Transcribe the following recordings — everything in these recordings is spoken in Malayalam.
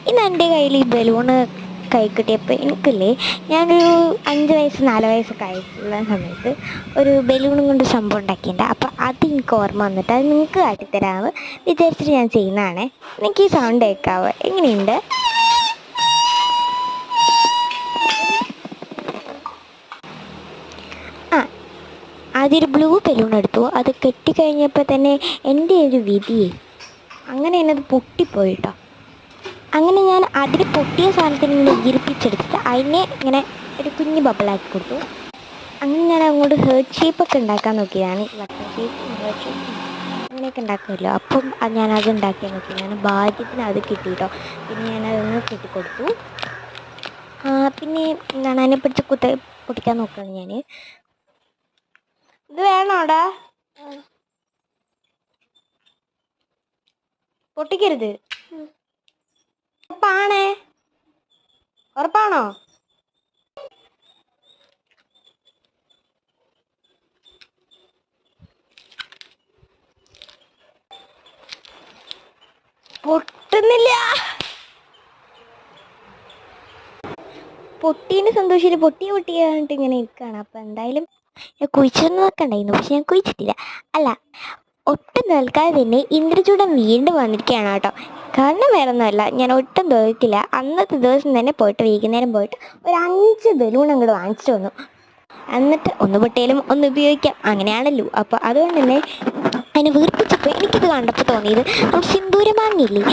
ഇന്ന് എൻ്റെ കയ്യിൽ ഈ ബലൂണ് കൈ കിട്ടിയപ്പോൾ എനിക്കില്ലേ, ഞാനൊരു 5 വയസ്സ് 4 വയസ്സൊക്കെ ആയിട്ടുള്ള സമയത്ത് ഒരു ബലൂണും കൊണ്ട് സംഭവം ഉണ്ടാക്കിയിട്ടുണ്ട്. അപ്പോൾ അത് എനിക്ക് ഓർമ്മ വന്നിട്ട് അത് നിങ്ങൾക്ക് കാട്ടിത്തരാമെന്ന് വിചാരിച്ചിട്ട് ഞാൻ ചെയ്യുന്നതാണ്. എനിക്ക് ഈ സൗണ്ട് കേൾക്കാവോ? എങ്ങനെയുണ്ട്? ആ, ആദ്യം ഒരു ബ്ലൂ ബലൂൺ എടുത്തു. അത് കെട്ടിക്കഴിഞ്ഞപ്പോൾ തന്നെ എൻ്റെ ഒരു വിധിയെ അങ്ങനെ എന്നത് പൊട്ടിപ്പോയി കേട്ടോ. അങ്ങനെ ഞാൻ അതിൽ പൊട്ടിയ സാധനത്തിന് ഇങ്ങനെ ഈർപ്പിച്ചെടുത്തിട്ട് അതിനെ ഇങ്ങനെ ഒരു കുഞ്ഞ് ബബിളാക്കി കൊടുത്തു. അങ്ങനെ ഞാൻ അങ്ങോട്ട് ഹേർട്ട് ഷേപ്പൊക്കെ ഉണ്ടാക്കാൻ നോക്കിയതാണ്. വട്ടൻ ഷേപ്പ്, ഹേർട്ട് ഷേപ്പ് അങ്ങനെയൊക്കെ ഉണ്ടാക്കുമല്ലോ. അപ്പം ഞാനത് ഉണ്ടാക്കിയാൽ നോക്കി. ഞാൻ ഭാഗ്യത്തിന് അത് കിട്ടി കേട്ടോ. പിന്നെ ഞാനതൊന്ന് കെട്ടിക്കൊടുത്തു. പിന്നെ എന്താണ് അതിനെ പിടിച്ച് പൊട്ടിക്കാൻ നോക്കുകയാണ് ഞാൻ. ഇത് വേണോടാ? പൊട്ടിക്കരുത്. ഉറപ്പാണോ? പൊട്ടുന്നില്ല. പൊട്ടീൻ്റെ സന്തോഷത്തിൽ പൊട്ടിയായിട്ട് ഇങ്ങനെ ഇരിക്കുകയാണ്. അപ്പോൾ എന്തായാലും ഞാൻ കുഴിച്ചെന്നൊക്കെ ഉണ്ടായിരുന്നു, പക്ഷെ ഞാൻ കുഴിച്ചിട്ടില്ല. അല്ല, ഒട്ടും തോൽക്കാതെ തന്നെ ഇന്ദ്രചൂടൻ വീണ്ടും വന്നിരിക്കുകയാണ് കേട്ടോ. കാരണം വേറെ ഒന്നുമല്ല, ഞാൻ ഒട്ടും തോൽക്കില്ല. അന്നത്തെ ദിവസം തന്നെ പോയിട്ട് വൈകുന്നേരം പോയിട്ട് ഒരു 5 ബലൂൺ അങ്ങോട്ട് വാങ്ങിച്ചിട്ട് വന്നു. എന്നിട്ട് ഒന്ന് പൊട്ടിയാലും ഒന്ന് ഉപയോഗിക്കാം, അങ്ങനെയാണല്ലോ. അപ്പോൾ അതുകൊണ്ട് തന്നെ അതിനെ വീർപ്പിച്ചപ്പോൾ എനിക്കിത് കണ്ടപ്പോൾ തോന്നിയത് നമ്മൾ സിന്ദൂരമാങ്ങയില്ലേ,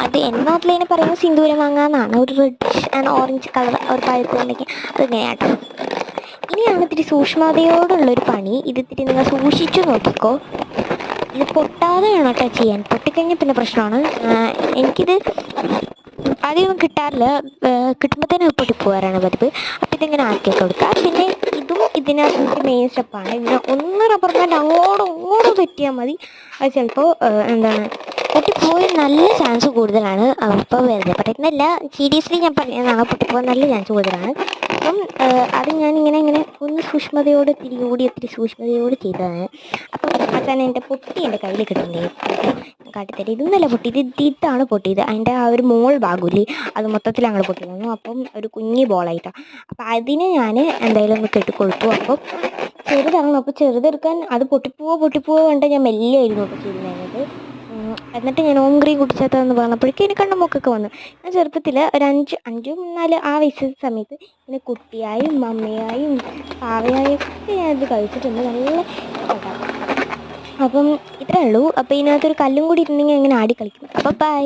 അത് എൻ്റെ നാട്ടിൽ പറയുന്നത് സിന്ദൂരമാങ്ങ എന്നാണ്. ഒരു റെഡ് ആൻഡ് ഓറഞ്ച് കളർ ഒരു പഴുത്തുണ്ടെങ്കിൽ അതിങ്ങനെയാട്ടോ. ഇനിയാണ് ഇത്തിരി സൂക്ഷ്മതയോടുള്ളൊരു പണി. ഇതിത്തിരി നിങ്ങൾ സൂക്ഷിച്ചു നോക്കിക്കോ. ഇത് പൊട്ടാതെ വേണം കേട്ടോ ചെയ്യാൻ. പൊട്ടിക്കഴിഞ്ഞാൽ പിന്നെ പ്രശ്നമാണ്. എനിക്കിത് ആദ്യമൊന്നും കിട്ടാറില്ല, കിട്ടുമ്പോഴത്തേനും പൊട്ടിപ്പോകാറാണ് പതിവ്. അപ്പോൾ ഇതിങ്ങനെ ആക്കി കൊടുക്കുക. പിന്നെ ഇതും ഇതിനകത്ത് മെയിൻ സ്റ്റെപ്പാണ്. ഇതിന് ഒന്ന് റബ്ബർ ബാൻഡ് അങ്ങോട്ടും തെറ്റിയാൽ മതി. അത് ചിലപ്പോൾ എന്താണ് പൊട്ടിപ്പോയി നല്ല ചാൻസ് കൂടുതലാണ്. അപ്പോൾ വെറുതെ പറയുന്നതല്ല, സീരിയസ്ലി ഞാൻ പറയുന്നതാണ്, പൊട്ടിപ്പോകാൻ നല്ല ചാൻസ് കൂടുതലാണ്. അപ്പം അത് ഞാനിങ്ങനെ ഒന്ന് സൂക്ഷ്മതയോടെ ഒത്തിരി സൂക്ഷ്മതയോട് ചെയ്തതാണ്. അപ്പം അതാണ് എൻ്റെ പൊട്ടി എൻ്റെ കയ്യിൽ കിട്ടുന്നത്. കാട്ടിത്തരും. ഇതൊന്നല്ല പൊട്ടിയത്, ഇതാണ് പൊട്ടിയത്. അതിൻ്റെ ആ ഒരു മോൾ ഭാഗമില്ലേ, അത് മൊത്തത്തിൽ അങ്ങോട്ട് പൊട്ടി വന്നു. അപ്പം ഒരു കുഞ്ഞി ബോളായിട്ടാണ്. അപ്പം അതിനെ ഞാൻ എന്തായാലും ഒന്ന് കെട്ടിക്കൊടുത്തു. അപ്പം ചെറുതാണ്. അപ്പോൾ ചെറുതെടുക്കാൻ അത് പൊട്ടിപ്പോവോ കണ്ട് ഞാൻ മെല്ലെ ആയിരുന്നു അപ്പോൾ ചെയ്തിരുന്നത്. എന്നിട്ട് ഞാൻ ഓംഗ്രീൻ കുടിച്ചാത്തതെന്ന് പറഞ്ഞപ്പോഴേക്കും എനിക്ക് കണ്ണുമൊക്കൊക്കെ വന്നു. ഞാൻ ചെറുപ്പത്തിൽ ഒരു 4 ആ വയസ്സ് സമയത്ത് പിന്നെ കുട്ടിയായും മമ്മയായും പാവയായും ഒക്കെ ഞാനത് കഴിച്ചിട്ടുണ്ട്. നല്ല ഇഷ്ടമാണ്. അപ്പം ഇത്രയേ ഉള്ളൂ. അപ്പോൾ ഇതിനകത്തൊരു കല്ലും കൂടി ഇരുന്നെങ്കിൽ അങ്ങനെ ആടി കളിക്കും. അപ്പോൾ ബൈ.